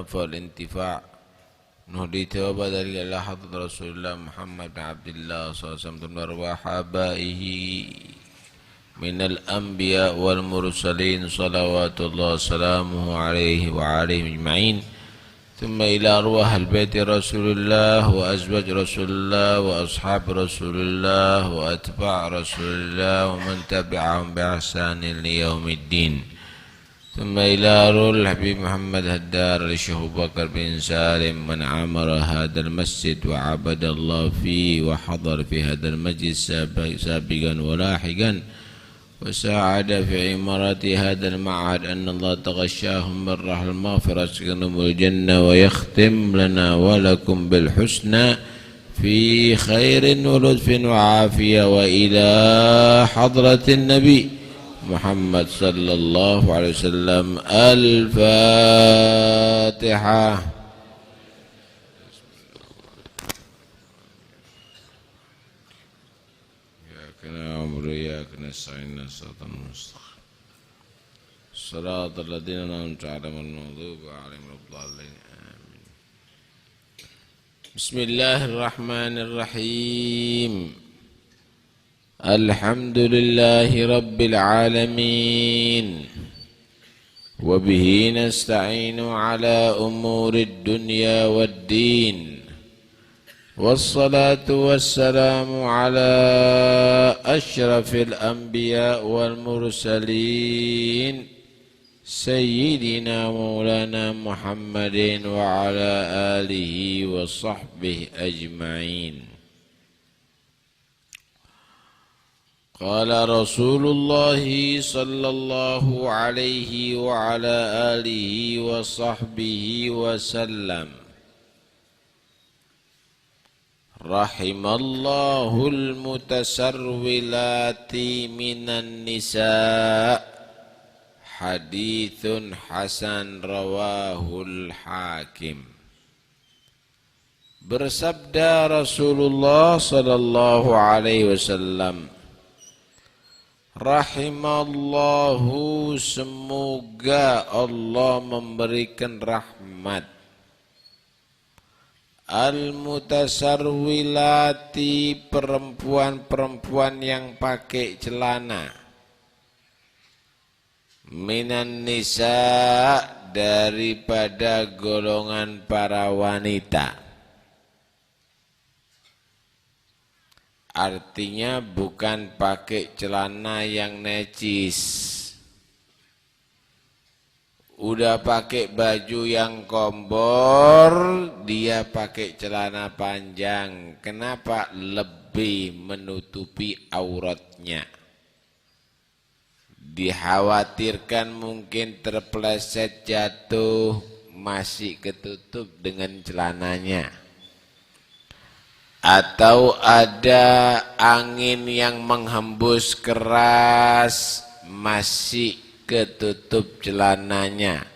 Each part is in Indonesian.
والنفع والانتفاع نهدي توبة ذلك إلى حضرة رسول الله محمد بن عبد الله صلى الله عليه وسلم وأرواح آبائه من الأنبياء والمرسلين صلوات الله وسلامه عليه وعليهم أجمعين ثم إلى أرواح البيت رسول الله وأزواج رسول الله وأصحاب رسول الله وأتباع رسول الله ومن تبعهم بإحسان ليوم الدين ثم إلى روح الحبيب محمد هدار الشيخ بكر بن سالم من عمر هذا المسجد وعبد الله فيه وحضر في هذا المجلس سابقا ولاحقا وساعد في عمارة هذا المعهد أن الله تغشاهم من رحل المغفرة سكنهم الجنة ويختم لنا ولكم بالحسنى في خير ولطف وعافية وإلى حضرة النبي محمد صلى الله عليه وسلم الفاتحة. إياك نعبد وإياك نستعين صراط المستقيم صراط الذين أنعمت عليهم المغضوب عليهم ولا الضالين آمين. بسم الله الرحمن الرحيم. الحمد لله رب العالمين وبه نستعين على أمور الدنيا والدين والصلاة والسلام على أشرف الأنبياء والمرسلين سيدنا مولانا محمد وعلى آله وصحبه أجمعين. قال رسول الله صلى الله عليه وعلى آله وصحبه وسلم رحم الله المتسرولات من النساء حديث حسن رواه الحاكم. Bersabda Rasulullah sallallahu alaihi wasallam, rahimallahu, semoga Allah memberikan rahmat, al-mutasarwilati, perempuan-perempuan yang pakai celana, minan nisa, daripada golongan para wanita. Artinya bukan pakai celana yang necis. Udah pakai baju yang kombor, dia pakai celana panjang. Kenapa? Lebih menutupi auratnya. Dikhawatirkan mungkin terpeleset jatuh, masih ketutup dengan celananya. Atau ada angin yang menghembus keras, masih ketutup celananya.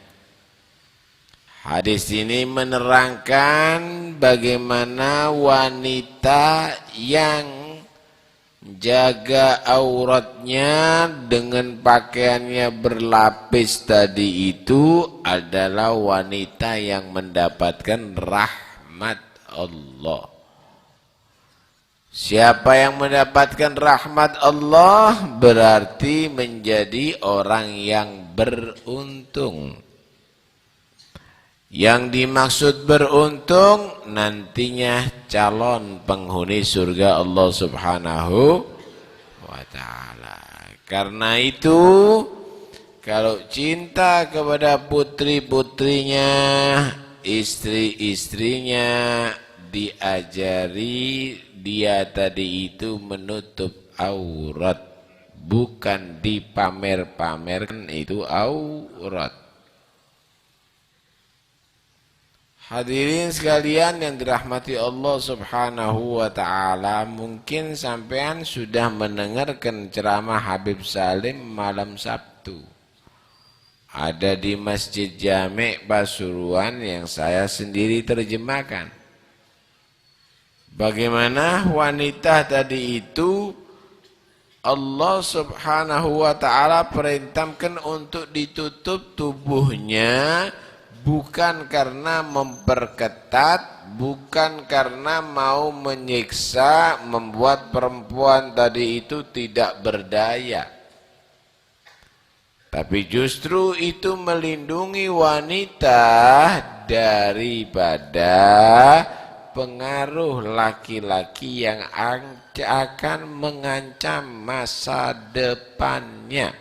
Hadis ini menerangkan bagaimana wanita yang jaga auratnya dengan pakaiannya berlapis tadi itu adalah wanita yang mendapatkan rahmat Allah. Siapa yang mendapatkan rahmat Allah berarti menjadi orang yang beruntung. Yang dimaksud beruntung nantinya calon penghuni surga Allah Subhanahu wa ta'ala. Karena itu kalau cinta kepada putri-putrinya, istri-istrinya, diajari dia tadi itu menutup aurat, bukan dipamer-pamerkan itu aurat. Hadirin sekalian yang dirahmati Allah Subhanahu wa ta'ala, mungkin sampean sudah mendengarkan ceramah Habib Salim malam Sabtu. Ada di Masjid Jami' Pasuruan yang saya sendiri terjemahkan. Bagaimana wanita tadi itu Allah Subhanahu wa ta'ala perintahkan untuk ditutup tubuhnya bukan karena memperketat, bukan karena mau menyiksa, membuat perempuan tadi itu tidak berdaya. Tapi justru itu melindungi wanita daripada pengaruh laki-laki yang akan mengancam masa depannya.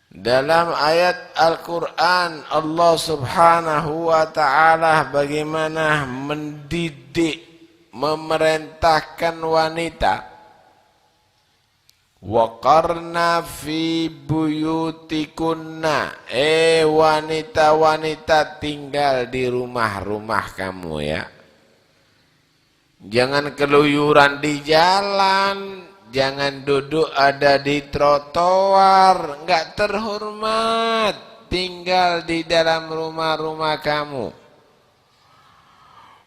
Dalam ayat Al-Quran Allah subhanahu wa ta'ala bagaimana mendidik, memerintahkan wanita. Waqarna fi buyutikunna. Wanita-wanita tinggal di rumah-rumah kamu ya. Jangan keluyuran di jalan. Jangan duduk ada di trotoar, enggak terhormat. Tinggal di dalam rumah-rumah kamu.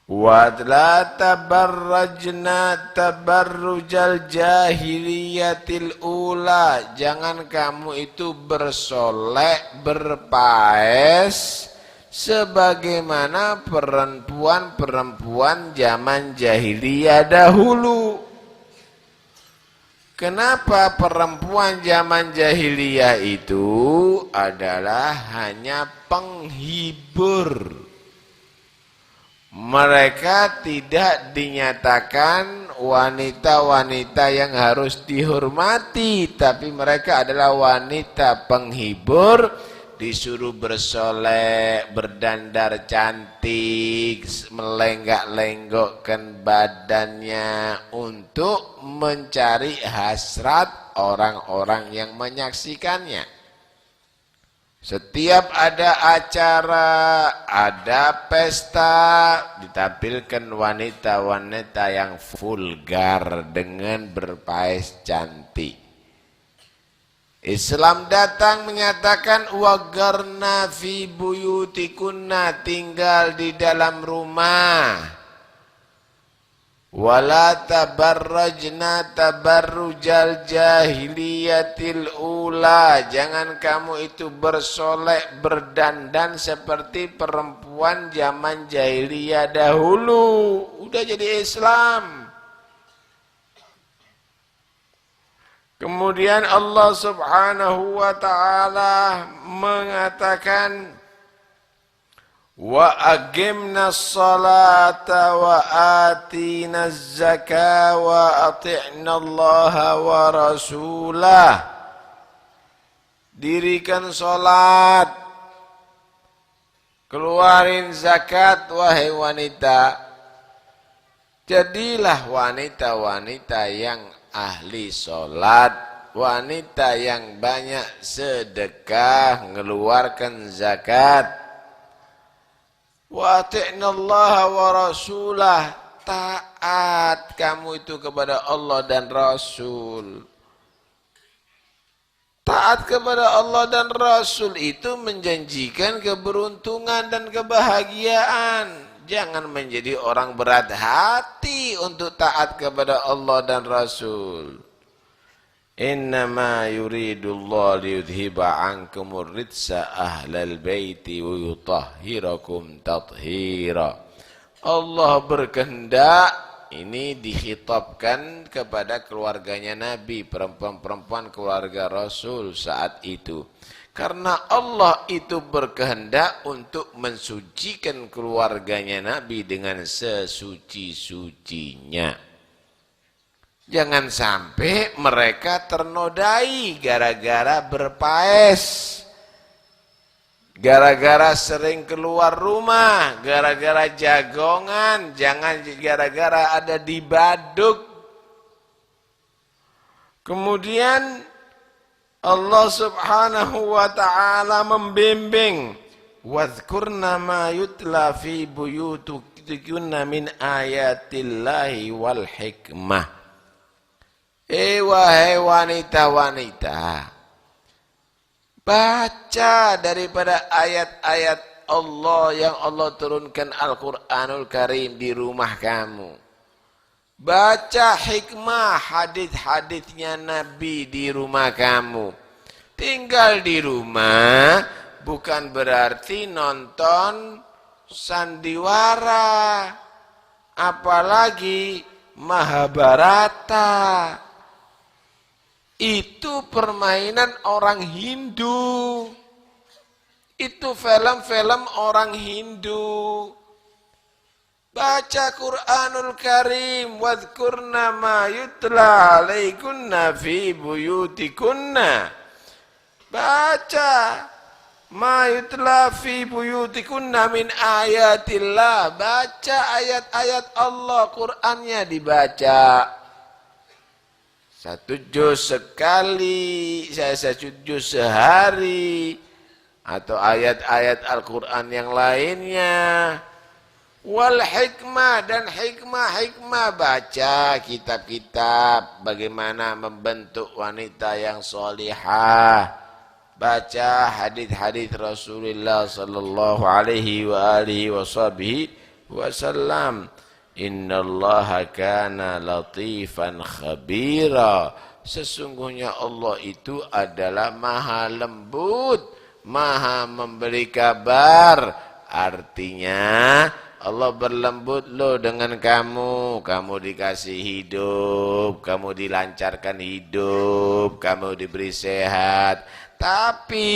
Wa la tabarrajna tabarrujal jahiliyatil ula. Jangan kamu itu bersolek, berpaes sebagaimana perempuan-perempuan zaman jahiliyah dahulu. Kenapa perempuan zaman jahiliyah itu adalah hanya penghibur? Mereka tidak dinyatakan wanita-wanita yang harus dihormati, tapi mereka adalah wanita penghibur, disuruh bersolek, berdandar cantik, melenggak-lenggokkan badannya untuk mencari hasrat orang-orang yang menyaksikannya. Setiap ada acara, ada pesta, ditampilkan wanita-wanita yang vulgar dengan berpaes cantik. Islam datang menyatakan wagarna fi buyutikunna, tinggal di dalam rumah. Wala tabarrajna tabarrujal jahiliyatil ula. Jangan kamu itu bersolek, berdandan seperti perempuan zaman jahiliyah dahulu. Udah jadi Islam. Kemudian Allah subhanahu wa ta'ala mengatakan wa aqimna as-salata wa atina az-zakata wa ati'na Allah wa rasulah. Dirikan salat, keluarin zakat wahai wanita. Jadilah wanita-wanita yang ahli sholat, wanita yang banyak sedekah, mengeluarkan zakat. Wa ati'na Allah wa rasulah, taat kamu itu kepada Allah dan Rasul. Taat kepada Allah dan Rasul itu menjanjikan keberuntungan dan kebahagiaan. Jangan menjadi orang berat hati untuk taat kepada Allah dan Rasul. Innama yuridullahu liyudhiba ankumur ritsa ahlal baiti wa yutahhirakum tathira. Allah berkehendak, ini dikhitabkan kepada keluarganya Nabi, perempuan-perempuan keluarga Rasul saat itu. Karena Allah itu berkehendak untuk mensucikan keluarganya Nabi dengan sesuci-sucinya. Jangan sampai mereka ternodai gara-gara berpaes, gara-gara sering keluar rumah, gara-gara jagongan, jangan gara-gara ada di baduk. Kemudian Allah subhanahu wa ta'ala membimbing, wadhkurna ma yutla fi buyutikunna min ayatillahi wal hikmah. Wahai wanita-wanita, baca daripada ayat-ayat Allah yang Allah turunkan Al-Quranul Karim di rumah kamu. Baca hikmah hadis-hadisnya Nabi di rumah kamu. Tinggal di rumah bukan berarti nonton sandiwara, apalagi Mahabharata. Itu permainan orang Hindu. Itu film-film orang Hindu. Baca Quranul Karim, wadhkurna ma yutla alaikunna fi buyutikunna. Baca ma yutla fi buyutikunna min ayatillah. Baca ayat-ayat Allah, Qur'annya dibaca. 1 juz sekali, satu juz sehari, atau ayat-ayat Al-Quran yang lainnya. Wal hikmah, dan hikmah baca kitab-kitab bagaimana membentuk wanita yang solihah. Baca hadis-hadis Rasulullah sallallahu alaihi wa alihi wasallam. Innallaha kana latifan khabira. Sesungguhnya Allah itu adalah maha lembut, maha memberi kabar. Artinya Allah berlembut loh dengan kamu. Kamu dikasih hidup, kamu dilancarkan hidup, kamu diberi sehat. Tapi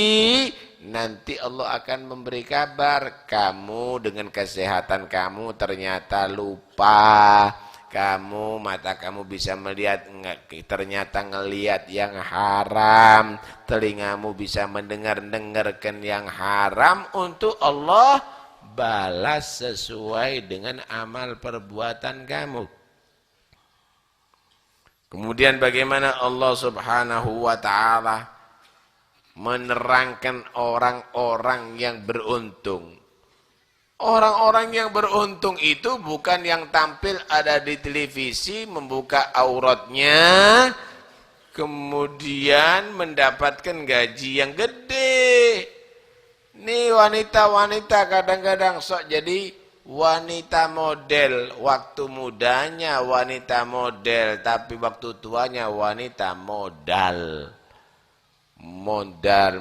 nanti Allah akan memberi kabar, kamu dengan kesehatan kamu ternyata lupa. Kamu, mata kamu bisa melihat, ternyata ngelihat yang haram. Telingamu bisa mendengarkan yang haram. Untuk Allah balas sesuai dengan amal perbuatan kamu. Kemudian bagaimana Allah subhanahu wa ta'ala menerangkan orang-orang yang beruntung. Orang-orang yang beruntung itu bukan yang tampil ada di televisi membuka auratnya kemudian mendapatkan gaji yang gede. Nih wanita-wanita kadang-kadang sok jadi wanita model. Waktu mudanya wanita model, tapi waktu tuanya wanita modal. Modal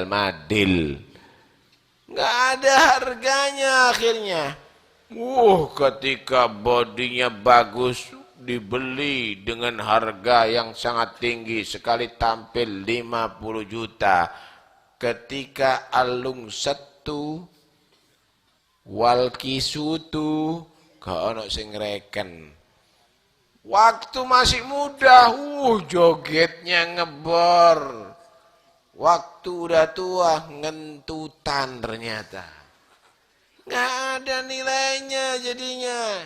madil. Nggak ada harganya akhirnya. Ketika bodinya bagus dibeli dengan harga yang sangat tinggi, sekali tampil 50 juta. Ketika alung setu wal kisutu gak ono sing ngreken. Waktu masih muda, jogetnya ngebor. Waktu udah tua, ngentutan ternyata. Nggak ada nilainya jadinya.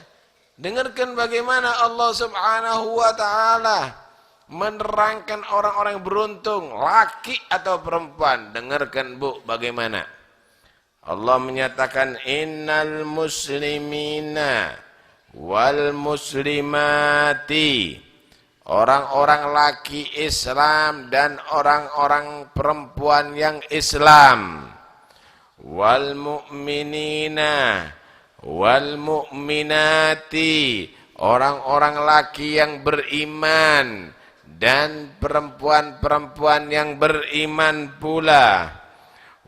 Dengarkan bagaimana Allah subhanahu wa ta'ala menerangkan orang-orang beruntung, laki atau perempuan. Dengarkan bu, bagaimana. Allah menyatakan, innal muslimina wal muslimati. Orang-orang laki Islam dan orang-orang perempuan yang Islam. Wal mu'minina wal mu'minati. Orang-orang laki yang beriman dan perempuan-perempuan yang beriman pula.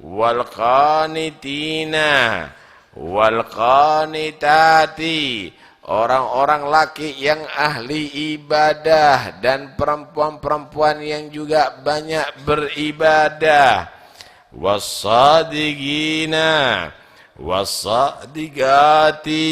Wal qanitina wal qanitati. Orang-orang laki yang ahli ibadah dan perempuan-perempuan yang juga banyak beribadah. Wassadiqina wassadigati.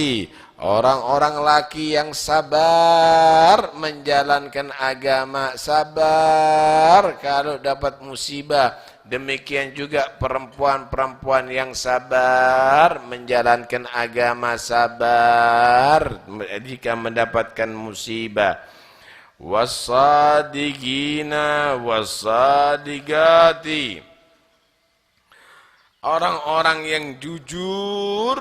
Orang-orang laki yang sabar menjalankan agama, sabar kalau dapat musibah. Demikian juga perempuan-perempuan yang sabar menjalankan agama, sabar jika mendapatkan musibah. Wassadiqina wassadigati. Orang-orang yang jujur.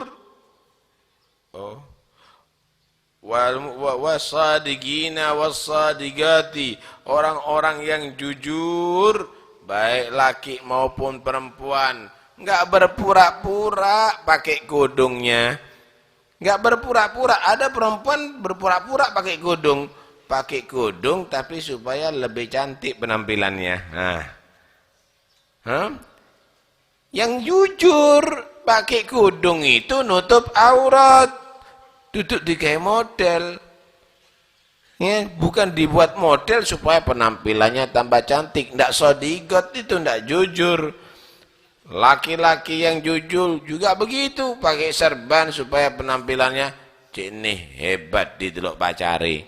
Wassadiqina wassadigati. Orang-orang yang jujur, baik laki maupun perempuan, enggak berpura-pura pakai kudungnya. Enggak berpura-pura. Ada perempuan berpura-pura pakai kudung tapi supaya lebih cantik penampilannya. Nah, Hah? Yang jujur pakai kudung itu nutup aurat, duduk di kayak model. Ya, bukan dibuat model supaya penampilannya tambah cantik. Ndak sodigot itu, ndak jujur. Laki-laki yang jujur juga begitu, pakai serban supaya penampilannya cini hebat di teluk pacari.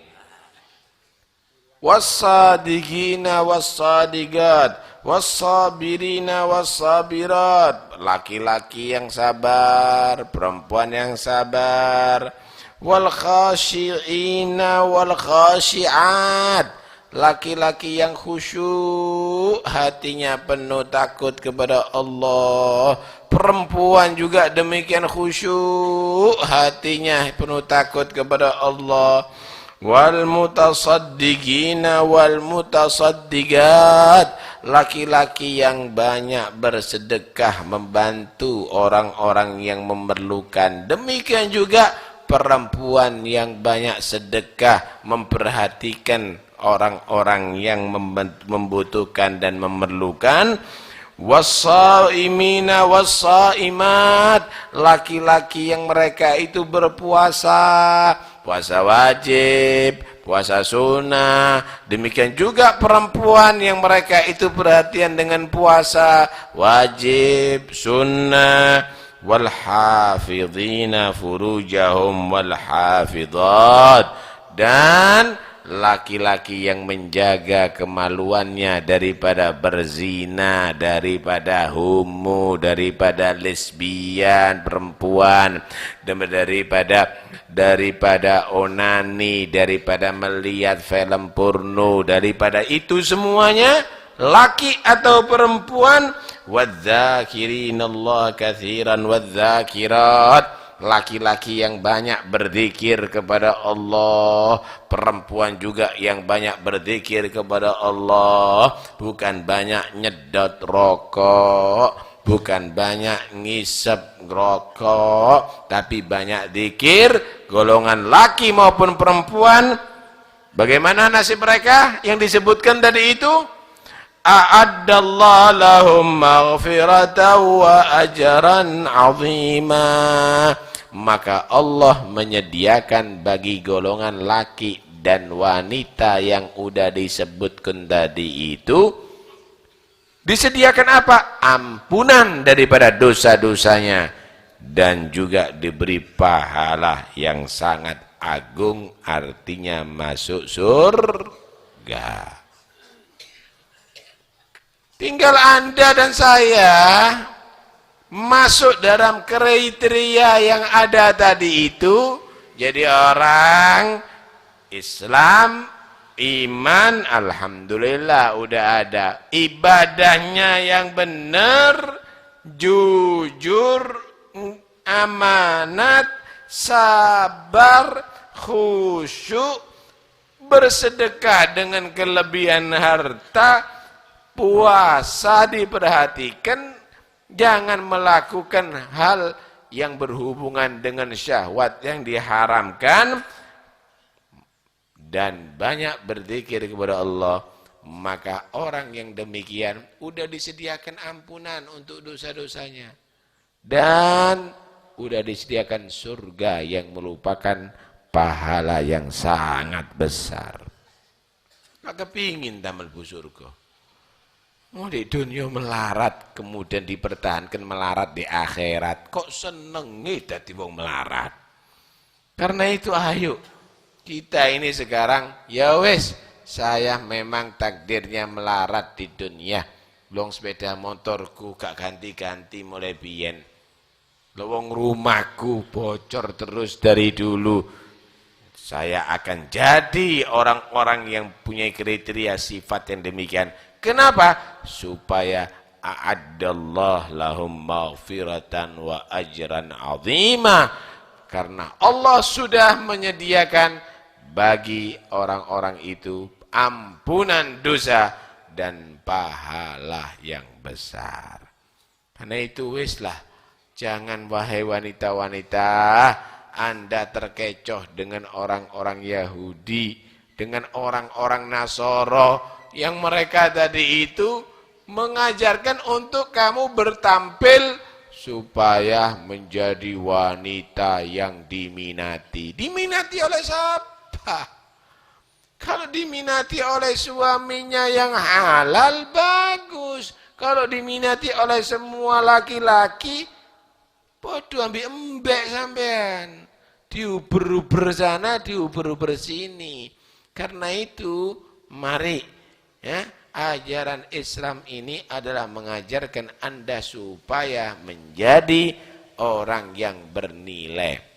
Wassadiqina wassadiqat, wassabirina wassabirat. Laki-laki yang sabar, perempuan yang sabar. Wal khashi'ina wal khashi'at, laki-laki yang khusyuk, hatinya penuh takut kepada Allah. Perempuan juga demikian khusyuk, hatinya penuh takut kepada Allah. Wal mutasaddiqina wal mutasaddiqat, laki-laki yang banyak bersedekah membantu orang-orang yang memerlukan. Demikian juga perempuan yang banyak sedekah memperhatikan orang-orang yang membutuhkan dan memerlukan. Wassaimina wassaimat, laki-laki yang mereka itu berpuasa, puasa wajib, puasa sunnah. Demikian juga perempuan yang mereka itu perhatian dengan puasa wajib, sunnah. Wal hafidhina furujahum wal hafidhat, dan laki-laki yang menjaga kemaluannya daripada berzina, daripada homo, daripada lesbian perempuan, daripada onani, daripada melihat film porno, daripada itu semuanya, laki atau perempuan. Wadzakirinallah katsiran wadzakirat, laki-laki yang banyak berzikir kepada Allah, perempuan juga yang banyak berzikir kepada Allah, bukan banyak nyedot rokok, bukan banyak ngisep rokok, tapi banyak zikir. Golongan laki maupun perempuan, bagaimana nasib mereka yang disebutkan tadi itu? A'addallahu lahum maghfiratan wa ajran 'azima, maka Allah menyediakan bagi golongan laki dan wanita yang udah disebutkan tadi itu, disediakan apa? Ampunan daripada dosa-dosanya, dan juga diberi pahala yang sangat agung, artinya masuk surga. Tinggal Anda dan saya masuk dalam kriteria yang ada tadi itu, jadi orang Islam, iman, alhamdulillah udah ada. Ibadahnya yang benar, jujur, amanat, sabar, khusyuk, bersedekah dengan kelebihan harta, puasa diperhatikan, jangan melakukan hal yang berhubungan dengan syahwat yang diharamkan, dan banyak berzikir kepada Allah, maka orang yang demikian udah disediakan ampunan untuk dosa-dosanya, dan udah disediakan surga yang merupakan pahala yang sangat besar. Maka pingin tamal bu surga. Oh, di dunia melarat, kemudian dipertahankan melarat di akhirat. Kok senengi dadi wong melarat? Karena itu ayo, kita ini sekarang, ya wes, saya memang takdirnya melarat di dunia. Long sepeda motorku gak ganti-ganti mulai biyen. Lowong rumahku bocor terus dari dulu. Saya akan jadi orang-orang yang punya kriteria sifat yang demikian. Kenapa? Supaya a'addallah lahum maghfiratan wa ajran 'azima. Karena Allah sudah menyediakan bagi orang-orang itu ampunan dosa dan pahala yang besar. Karena itu weslah, jangan wahai wanita-wanita Anda terkecoh dengan orang-orang Yahudi, dengan orang-orang Nasoro, yang mereka tadi itu mengajarkan untuk kamu bertampil supaya menjadi wanita yang diminati. Diminati oleh siapa? Kalau diminati oleh suaminya yang halal, bagus. Kalau diminati oleh semua laki-laki, bodoh ambil embek sampean. Diuber-uber sana, diuber-uber sini. Karena itu, mari ya, ajaran Islam ini adalah mengajarkan Anda supaya menjadi orang yang bernilai.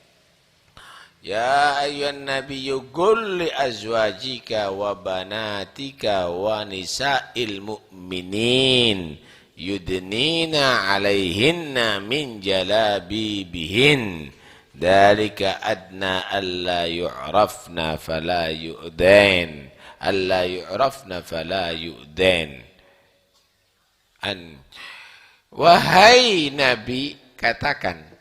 Ya ayyuhan nabiyyu qul li azwajika wa banatika wa nisa'il mu'minin yudnina 'alaihinna min jalabibihin dzalika adna alla yu'rafna fala yu'dain alla yu'rafna fala yu'dain. Wahai Nabi, katakan,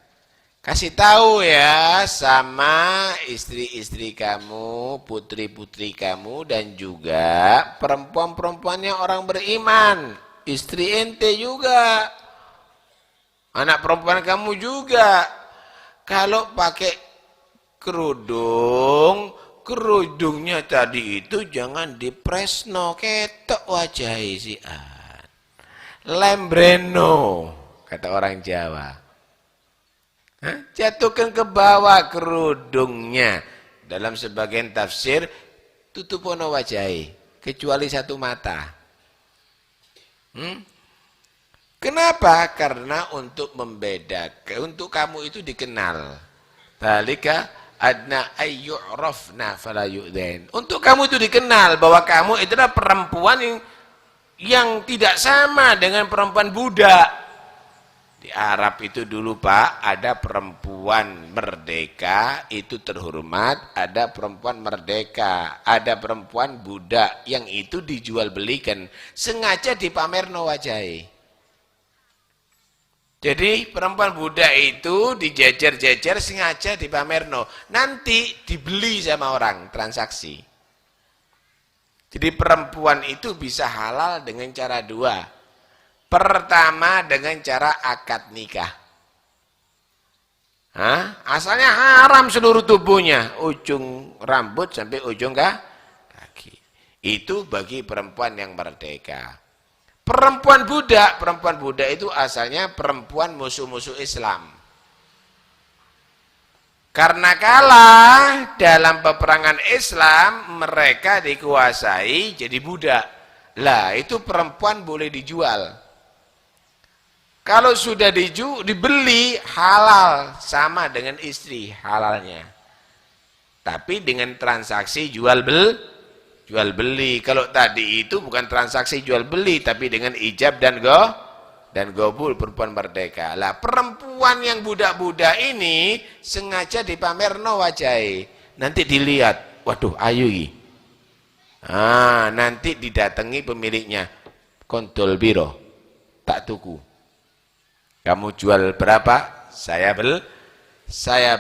kasih tahu ya sama istri-istri kamu, putri-putri kamu, dan juga perempuan-perempuannya orang beriman. Istri ente juga, anak perempuan kamu juga. Kalau pakai kerudung, kerudungnya tadi itu jangan dipresno, ketok wajah isian. Lembreno, kata orang Jawa. Jatuhkan ke bawah kerudungnya. Dalam sebagian tafsir, tutupono wajahi, kecuali satu mata. Kenapa? Karena untuk membedakan, untuk kamu itu dikenal. Dzalika adna ayyu'rafna fala yu'dain. Untuk kamu itu dikenal bahwa kamu itu adalah perempuan yang tidak sama dengan perempuan budak. Di Arab itu dulu Pak, ada perempuan merdeka, itu terhormat, ada perempuan merdeka, ada perempuan budak, yang itu dijual belikan, sengaja dipamerno wajahe. Jadi perempuan budak itu dijejer-jejer sengaja dipamerno, nanti dibeli sama orang, transaksi. Jadi perempuan itu bisa halal dengan cara dua. Pertama dengan cara akad nikah. Asalnya haram seluruh tubuhnya, ujung rambut sampai ujung kaki. Itu bagi perempuan yang merdeka. Perempuan budak itu asalnya perempuan musuh-musuh Islam. Karena kalah dalam peperangan Islam, mereka dikuasai jadi budak. Lah, itu perempuan boleh dijual. Kalau sudah dibeli, halal, sama dengan istri halalnya. Tapi dengan transaksi jual beli. Kalau tadi itu bukan transaksi jual beli, tapi dengan ijab dan gobul, perempuan merdeka. Lah perempuan yang budak-budak ini sengaja dipamerno wajahe. Nanti dilihat, waduh ayu iki. Nanti didatangi pemiliknya. Kontol biro, tak tuku. Kamu jual berapa? Saya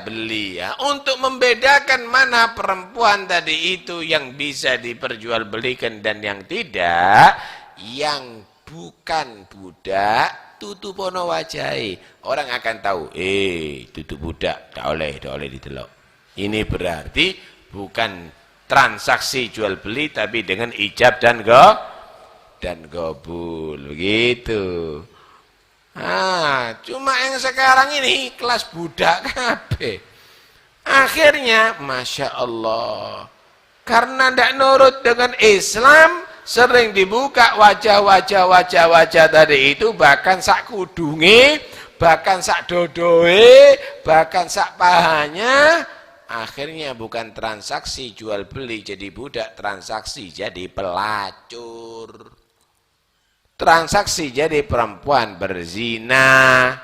beli ya. Untuk membedakan mana perempuan tadi itu yang bisa diperjualbelikan dan yang tidak, yang bukan budak, tutupono wajahi. Orang akan tahu, tutup budak, tak oleh ditelok. Ini berarti bukan transaksi jual beli, tapi dengan ijab dan gobul, begitu. Cuma yang sekarang ini kelas budak kabeh. Akhirnya, Masya Allah, karena tidak nurut dengan Islam, sering dibuka wajah tadi itu, bahkan sak kudunge, bahkan sak dodoe, bahkan sak pahanya. Akhirnya bukan transaksi jual beli jadi budak, transaksi jadi pelacur. Transaksi jadi perempuan berzina,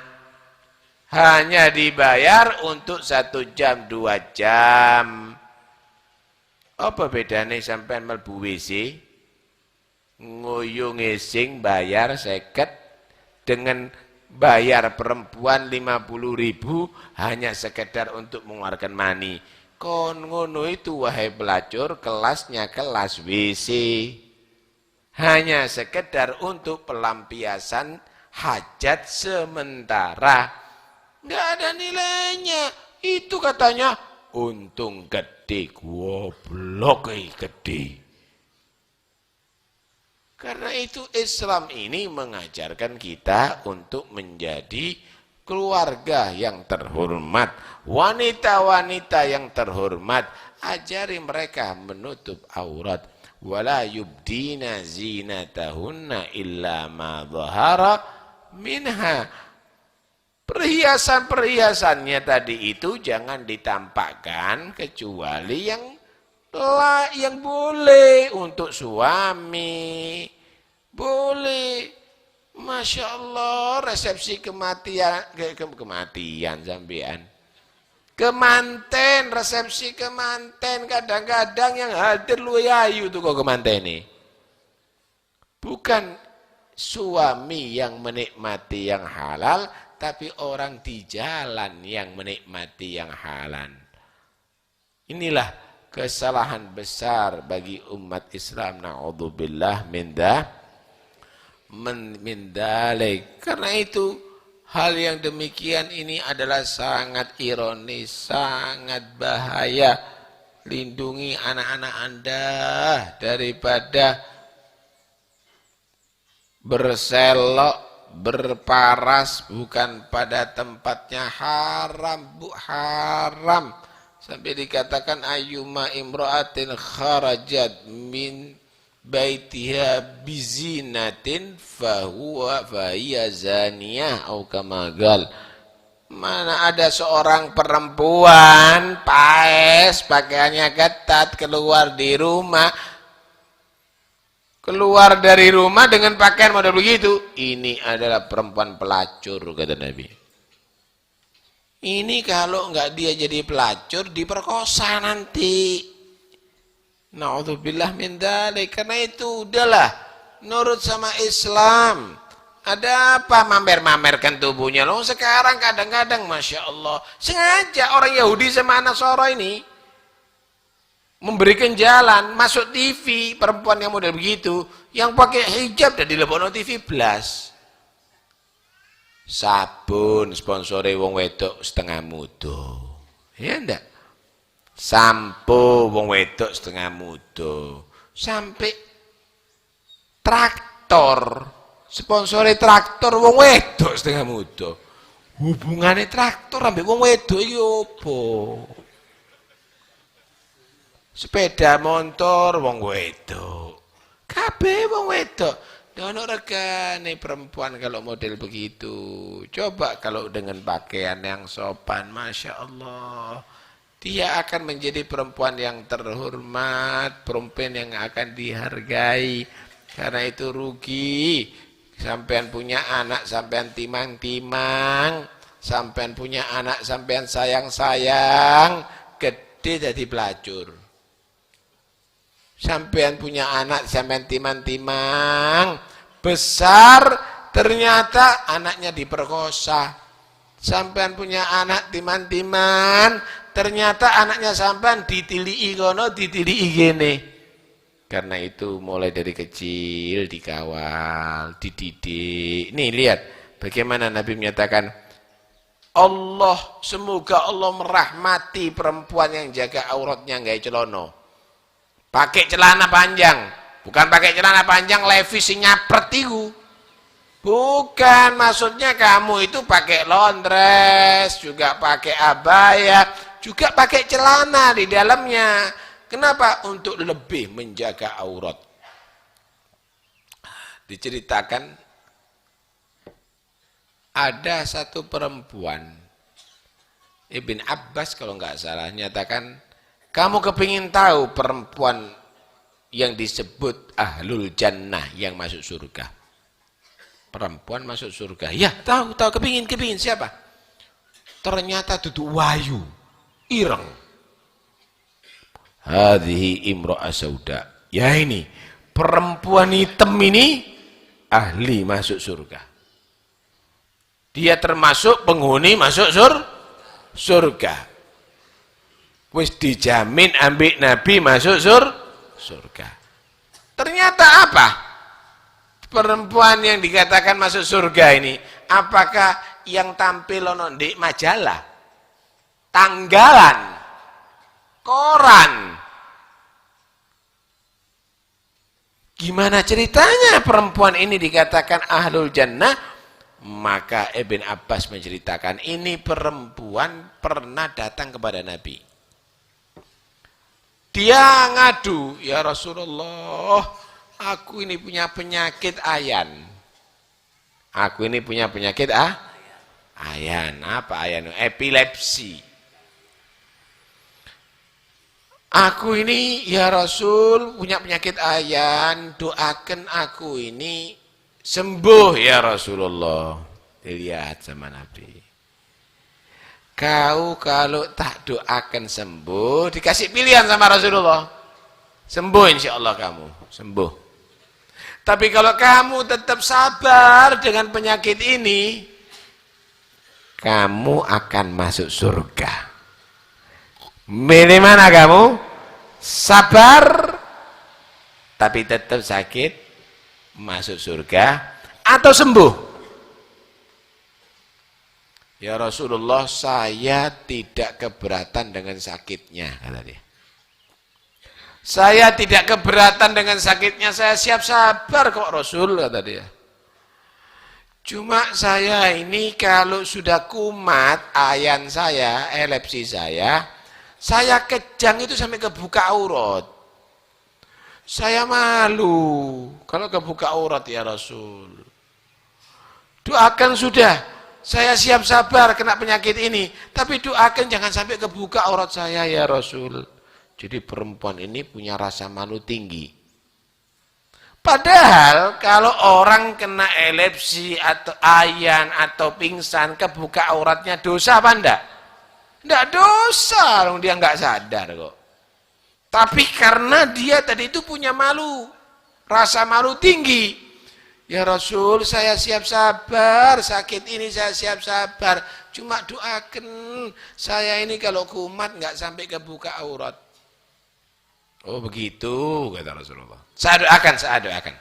hanya dibayar untuk 1 jam 2 jam. Apa bedanya sampai mlebu WC nguyuh ngising bayar 50 dengan bayar perempuan 50.000 hanya sekedar untuk mengeluarkan mani. Kon ngono itu wahai pelacur, kelasnya kelas WC. hanya sekedar untuk pelampiasan hajat sementara. Nggak ada nilainya. Itu katanya untung gede, goblok gede. Karena itu Islam ini mengajarkan kita untuk menjadi keluarga yang terhormat, wanita-wanita yang terhormat. Ajari mereka menutup aurat. Wala yubdina zinatahunna illa ma dhahara minha. Perhiasan-perhiasannya tadi itu jangan ditampakkan kecuali yang boleh untuk suami. Boleh. Masya Allah, resepsi kematian sampean. Kemanten, resepsi kemanten. Kadang-kadang yang hadir lu ayu tuh kok kemanten ini. Bukan suami yang menikmati yang halal, tapi orang di jalan yang menikmati yang halal. Inilah kesalahan besar bagi umat Islam. Na'udzubillah min dalik. Karena itu hal yang demikian ini adalah sangat ironis, sangat bahaya. Lindungi anak-anak Anda daripada berselok, berparas bukan pada tempatnya. Haram, bu, haram. Sampai dikatakan ayyuma imra'atin kharajat min baitiha bizinatin fahiya zaniyah atau kama qala. Mana ada seorang perempuan paes, pakaiannya ketat, keluar dari rumah dengan pakaian model begitu, ini adalah perempuan pelacur, kata Nabi. Ini kalau enggak dia jadi pelacur, diperkosa nanti. Na'udzubillah min dzalik. Karena itu udahlah nurut sama Islam. Ada apa mamer-mamerkan tubuhnya? Loh sekarang kadang-kadang Masya Allah sengaja orang Yahudi sama Nasara ini memberikan jalan masuk TV perempuan yang model begitu, yang pakai hijab dan dilebokno TV blas. Sabun sponsore wong wedok setengah muda. Ya ndak? Sampo wong wedok setengah muda. Sampai traktor sponsore traktor wong wedok setengah muda. Hubungane traktor ambek wong wedok iki opo? Sepeda motor wong wedok. Kabeh wong wedok. Dono regane perempuan kalau model begitu. Coba kalau dengan pakaian yang sopan, Masya Allah. Dia akan menjadi perempuan yang terhormat, perempuan yang akan dihargai. Karena itu rugi. Sampean punya anak, sampean timang-timang. Sampean punya anak, sampean sayang-sayang. Gede jadi pelacur. Sampean punya anak, sampean timang-timang, besar ternyata anaknya diperkosa. Sampean punya anak timang-timang, ternyata anaknya sampean ditilii kono, ditilii gini. Karena itu mulai dari kecil dikawal, dididik. Nih lihat bagaimana Nabi menyatakan, Allah, semoga Allah merahmati perempuan yang jaga auratnya nggak celono. Pakai celana panjang, bukan pakai celana panjang levis nyapret itu. Bukan, maksudnya kamu itu pakai londres, juga pakai abaya, juga pakai celana di dalamnya. Kenapa? Untuk lebih menjaga aurat. Diceritakan ada satu perempuan, Ibn Abbas kalau nggak salah, nyatakan, kamu kepingin tahu perempuan yang disebut ahlul jannah yang masuk surga? Perempuan masuk surga. Ya, tahu, kepingin siapa? Ternyata duduk wayu, ireng. Hadhihi imra'ah sauda. Ya ini, perempuan hitam ini ahli masuk surga. Dia termasuk penghuni masuk surga. Wis dijamin ambek Nabi masuk surga. Ternyata apa? Perempuan yang dikatakan masuk surga ini, apakah yang tampil ono di majalah, tanggalan, koran? Gimana ceritanya perempuan ini dikatakan ahlul jannah? Maka Ibn Abbas menceritakan, ini perempuan pernah datang kepada Nabi. Dia ngadu, ya Rasulullah, aku ini punya penyakit ayan. Aku ini punya penyakit ayan. Apa ayan? Epilepsi. Aku ini ya Rasul punya penyakit ayan, doakan aku ini sembuh ya Rasulullah. Dilihat sama Nabi. Kau kalau tak doakan sembuh, dikasih pilihan sama Rasulullah. Sembuh insya Allah kamu, sembuh. Tapi kalau kamu tetap sabar dengan penyakit ini, kamu akan masuk surga. Milih mana kamu? Sabar tapi tetap sakit, masuk surga, atau sembuh? Ya Rasulullah, saya tidak keberatan dengan sakitnya, kata dia. Saya tidak keberatan dengan sakitnya, saya siap sabar kok Rasul, kata dia. Cuma saya ini kalau sudah kumat ayan saya, epilepsi saya kejang itu sampai kebuka aurat. Saya malu kalau kebuka aurat ya Rasul. Doakan sudah, saya siap sabar kena penyakit ini, tapi doakan jangan sampai kebuka aurat saya ya Rasul. Jadi perempuan ini punya rasa malu tinggi. Padahal kalau orang kena epilepsi atau ayan atau pingsan kebuka auratnya dosa apa enggak? Enggak dosa, dia enggak sadar kok. Tapi karena dia tadi itu punya malu, rasa malu tinggi. Ya Rasul, saya siap sabar, sakit ini saya siap sabar. Cuma doakan saya ini kalau kumat enggak sampai kebuka aurat. Oh begitu, kata Rasulullah. Saya doakan.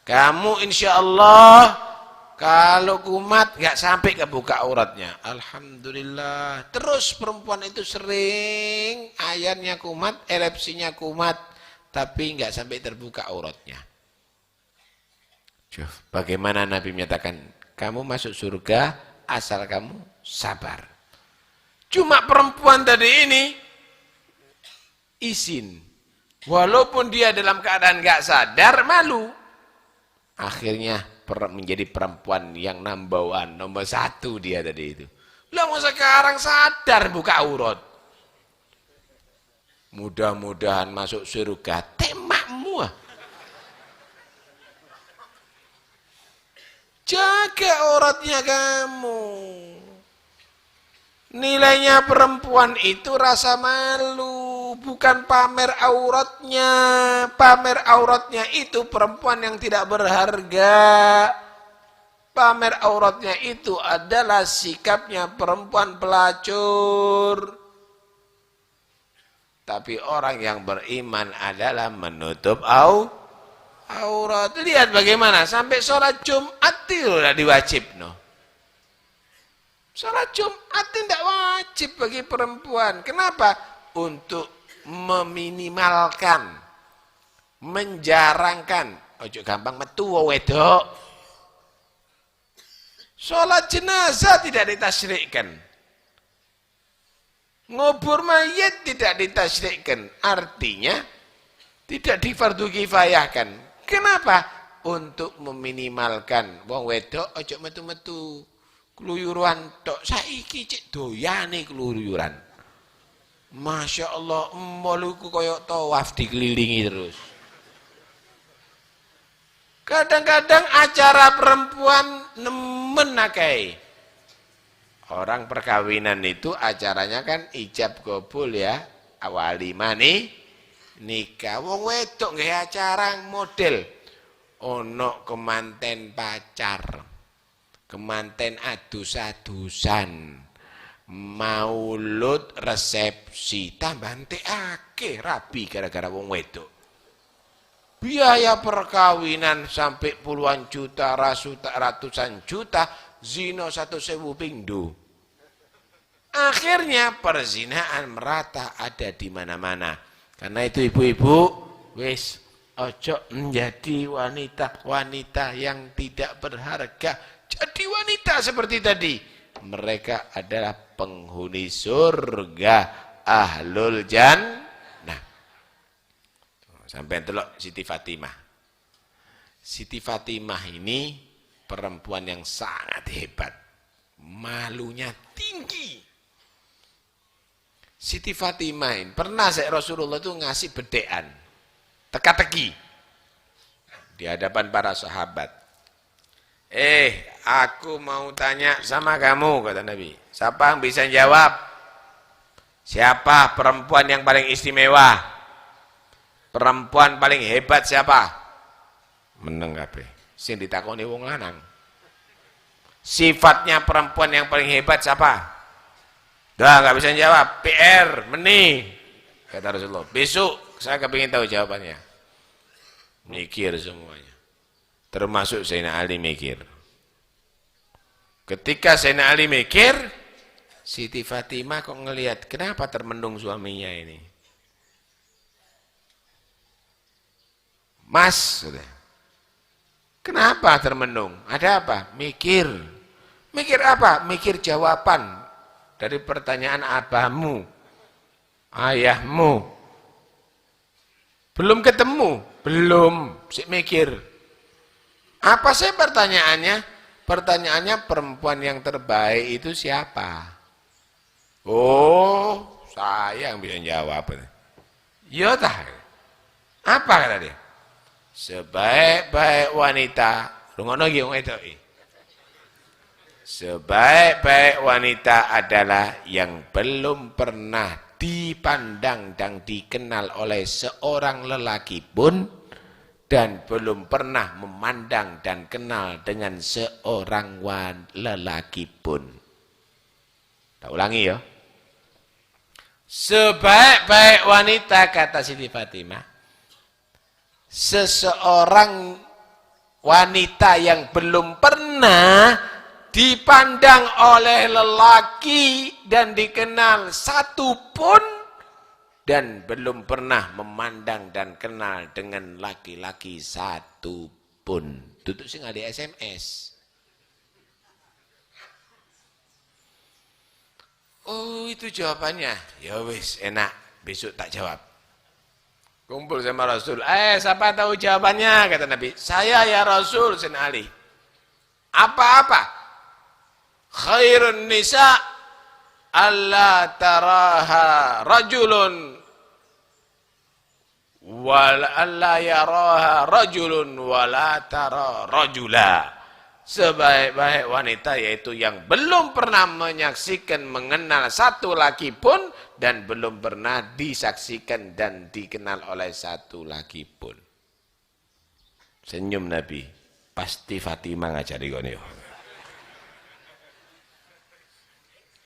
Kamu insya Allah kalau kumat nggak sampai kebuka auratnya. Alhamdulillah. Terus perempuan itu sering ayannya kumat, epilepsinya kumat, tapi nggak sampai terbuka auratnya. Bagaimana Nabi menyatakan, kamu masuk surga asal kamu sabar. Cuma perempuan tadi ini izin. Walaupun dia dalam keadaan nggak sadar, malu. Akhirnya menjadi perempuan yang nomor 1 dia tadi itu. Lah mau sekarang sadar buka aurat. Mudah-mudahan masuk surga. Temakmu. Jaga auratnya kamu. Nilainya perempuan itu rasa malu, bukan pamer auratnya. Pamer auratnya itu perempuan yang tidak berharga. Pamer auratnya itu adalah sikapnya perempuan pelacur. Tapi orang yang beriman adalah menutup aurat. Lihat bagaimana, sampai sholat Jumat itu sudah diwajib. Sholat Jumat tidak wajib bagi perempuan. Kenapa? Untuk meminimalkan, menjarangkan. Ojo gampang metu wedok. Sholat jenazah tidak ditasyrikkan. Ngubur mayit tidak ditasyrikkan. Artinya tidak difardu kifayahkan. Kenapa? Untuk meminimalkan. Wong wedok ojo metu-metu. Keluyuran tok, saiki cek doyane keluyuran. Masya Allah, maluku koyok tawaf dikelilingi terus. Kadang-kadang acara perempuan nemen akai. Orang perkawinan itu acaranya kan ijab kabul ya, awali mani nikah. Wong wedok nggih acara model ono kemanten pacar. Kemanten adus-adusan, maulud, resepsi, tambah entek akeh rabi gara-gara wong wedok. biaya perkawinan sampai puluhan juta, ratusan juta, zina 1.000 pingdu. Akhirnya perzinaan merata ada di mana-mana. Karena itu ibu-ibu, wis ojo menjadi wanita-wanita yang tidak berharga. Jadi wanita seperti tadi. Mereka adalah penghuni surga, ahlul jannah. Sampai telok Siti Fatimah. Siti Fatimah ini perempuan yang sangat hebat. Malunya tinggi. Siti Fatimah ini pernah Rasulullah itu ngasih bedean, teka-teki di hadapan para sahabat. Aku mau tanya sama kamu, kata Nabi. Siapa yang bisa jawab? Siapa perempuan yang paling istimewa? Perempuan paling hebat siapa? Meneng kabeh. Sing ditakoni wong lanang. Sifatnya perempuan yang paling hebat siapa? Dah nggak bisa jawab. PR, meni, kata Rasulullah. Besok saya kepingin tahu jawabannya. Mikir semuanya. Termasuk Sayyidina Ali mikir. Ketika Sayyidina Ali mikir, Siti Fatimah kok ngelihat kenapa termenung suaminya ini. Mas, kenapa termenung? Ada apa? Mikir. Mikir apa? Mikir jawaban dari pertanyaan abamu, ayahmu. Belum ketemu? Belum. Sik mikir. Apa sih pertanyaannya? Pertanyaannya perempuan yang terbaik itu siapa? Oh, saya yang bisa jawab. Ya tah. Apa kata dia? Sebaik-baik wanita, rungono iki wong wedok iki. Sebaik-baik wanita adalah yang belum pernah dipandang dan dikenal oleh seorang lelaki pun dan belum pernah memandang dan kenal dengan seorang lelaki pun. Tak ulangi ya. Sebaik-baik wanita, kata Siti Fatimah, seseorang wanita yang belum pernah dipandang oleh lelaki dan dikenal satu pun dan belum pernah memandang dan kenal dengan laki-laki satu pun. Tutup sing ada SMS. Oh, itu jawabannya. Ya wis, enak. Besok tak jawab. Kumpul sama Rasul. Siapa tahu jawabannya? Kata Nabi. Saya ya Rasul, Sayyidina Ali. Apa-apa? Khairun nisa alla taraha rajulun wal alla yaraha rajulun wala tara rajula. Sebaik-baik wanita yaitu yang belum pernah menyaksikan mengenal satu laki pun dan belum pernah disaksikan dan dikenal oleh satu laki pun. Senyum Nabi. Pasti Fatimah ngajari kono.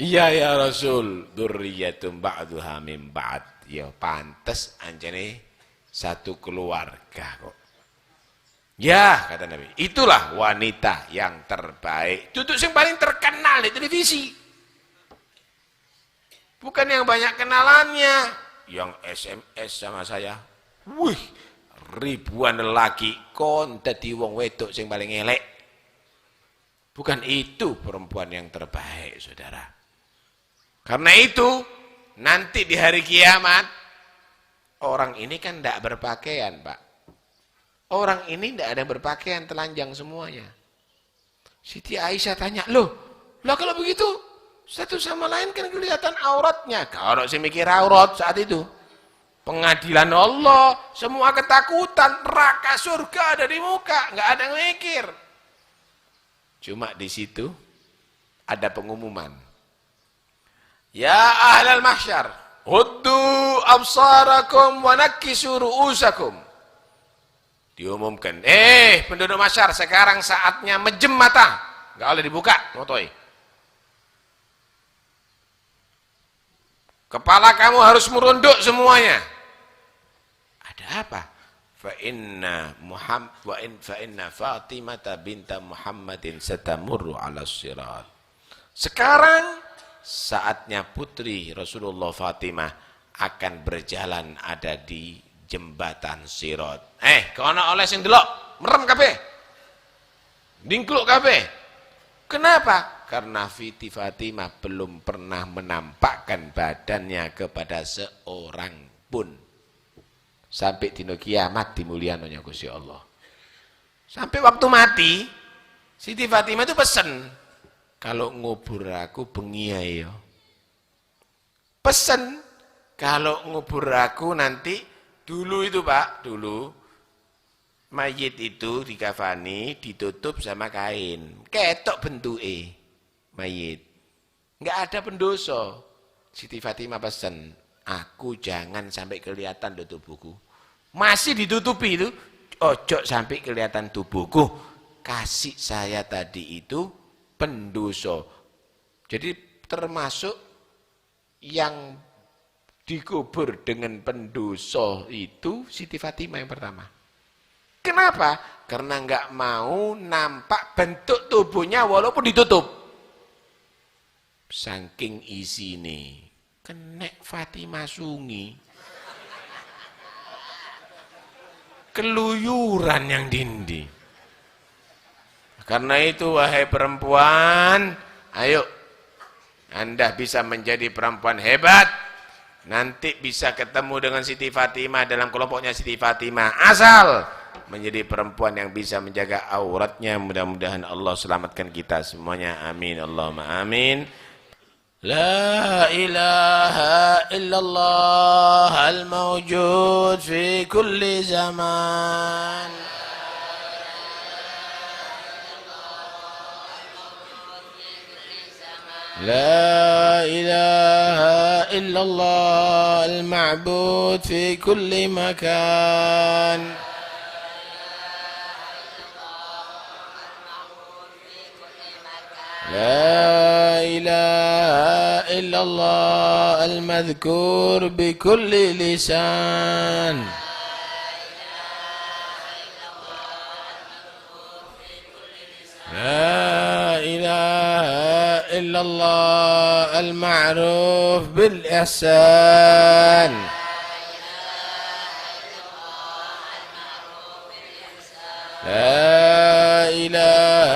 Iya ya Rasul, dzurriyyatun ba'duha min ba'd. Ya pantes anjene satu keluarga kok. Ya, kata Nabi, itulah wanita yang terbaik. Itu yang paling terkenal di televisi. Bukan yang banyak kenalannya, yang SMS sama saya. Wih, ribuan lelaki kon dadi wong wedok sing paling elek. Bukan itu perempuan yang terbaik, Saudara. Karena itu, nanti di hari kiamat, orang ini kan tidak berpakaian, Pak. Orang ini tidak ada yang berpakaian, telanjang semuanya. Siti Aisyah tanya, loh kalau begitu, satu sama lain kan kelihatan auratnya. Kalau saya mikir aurat saat itu, pengadilan Allah, semua ketakutan, neraka surga ada di muka, nggak ada yang mikir. Cuma di situ ada pengumuman. Ya ahlal mahsyar, huddu absarakum wa nakkisu ru'usakum. Diumumkan, penduduk mahsyar sekarang saatnya mejem mata. Enggak boleh dibuka, motoi. Kepala kamu harus merunduk semuanya. Ada apa? fa inna Fatimah binta Muhammadin satamurru 'ala sirat. Sekarang saatnya putri Rasulullah Fatimah akan berjalan ada di jembatan Sirat. Kono oleh sing delok, merem kabeh. Dingkluk kabeh. Kenapa? Karena Siti Fatimah belum pernah menampakkan badannya kepada seorang pun. Sampai dino kiamat dimulyani Gusti Allah. Sampai waktu mati, Siti Fatimah itu pesen, kalau ngubur aku bengi ya. Pesen, kalau ngubur aku nanti, dulu itu Pak, dulu mayit itu dikafani, ditutup sama kain. Ketok bentuke mayit. Enggak ada pendosa. Siti Fatimah pesen, aku jangan sampai kelihatan do tubuhku. Masih ditutupi itu, ojo sampai kelihatan tubuhku. Kasih saya tadi itu pendosa. Jadi termasuk yang dikubur dengan pendosa itu Siti Fatimah yang pertama. Kenapa? Karena enggak mau nampak bentuk tubuhnya walaupun ditutup. Saking isine kenek Fatimah sungi. Keluyuran yang dindi. Karena itu wahai perempuan, ayo Anda bisa menjadi perempuan hebat. Nanti bisa ketemu dengan Siti Fatimah dalam kelompoknya Siti Fatimah. Asal menjadi perempuan yang bisa menjaga auratnya. Mudah-mudahan Allah selamatkan kita semuanya. Amin. Allahumma amin. La ilaha illallah al-mawjud fi kulli zaman. La ilaha illallah al-ma'bud fi kulli makan. لا إله إلا الله المذكور بكل لسان لا إله إلا الله المعروف بالإحسان لا إله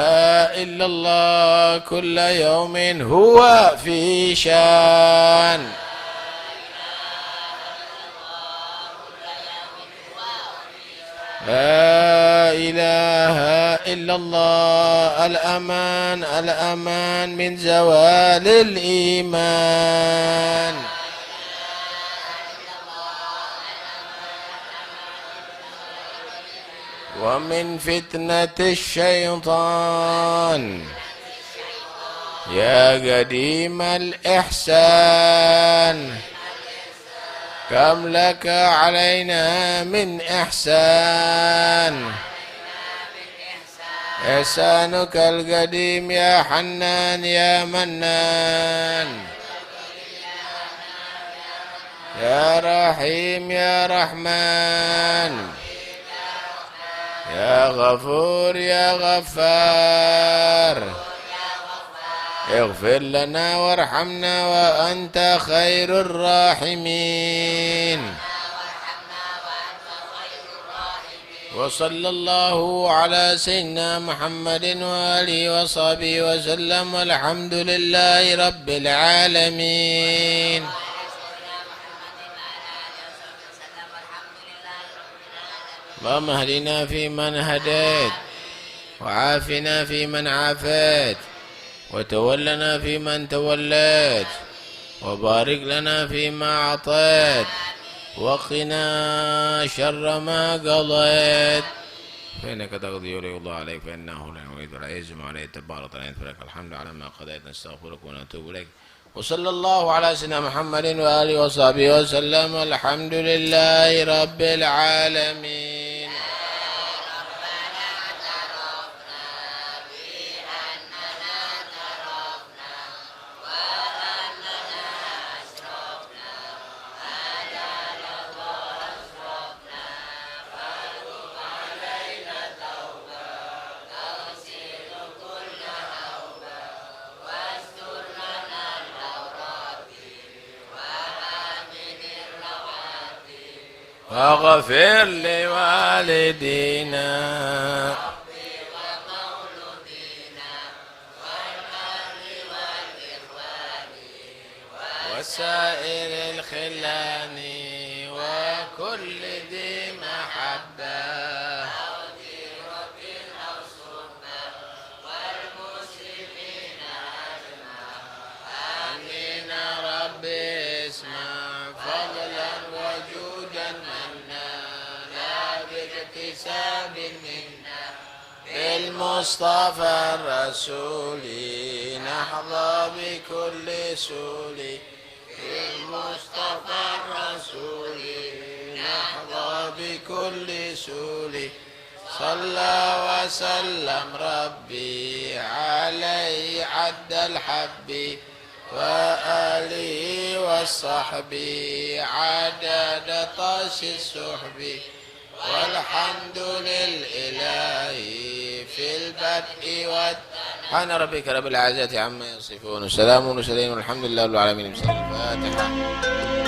إلا الله كل يوم هو في شان لا إله إلا الله الأمان الأمان من زوال الإيمان ومن فتنة الشيطان يا قديم الإحسان كم لك علينا من إحسان إحسانك القديم يا حنان يا منان يا رحيم يا رحمن يا غفور يا غفار اغفر لنا وارحمنا وأنت خير الراحمين وصلى الله على سيدنا محمد وآله وصحبه وسلم والحمد لله رب العالمين اللهم اهدنا فيمن هديت وعافنا فيمن عافيت وتولنا فيمن توليت وبارك لنا فيما أعطيت وقنا شر ما قضيت فإنك تقضي ولي الله عليك فإنه لا يعيد ولا يزم عليه تبارك وتعالى فلك الحمد على ما قضيت نستغفرك ونتوب إليك وصلى الله على سيدنا محمد وآله وصحبه وسلم الحمد لله رب العالمين واغفر لوالدينا وسائر الخلان وكل ذي محبة آمين ربي اسمع فضلا وجودا منا لا باكتساب منا بالمصطفى الرسول نحظى بكل سول بالمصطفى الرسول نحظى بكل سول صلى وسلم ربي عليه عد الحب وآله والصحب عدد طاش السحب والحمد لله في البدء سبحان ربك رب العزة عما يصفون وسلام والحمد لله رب العالمين. الفاتحة.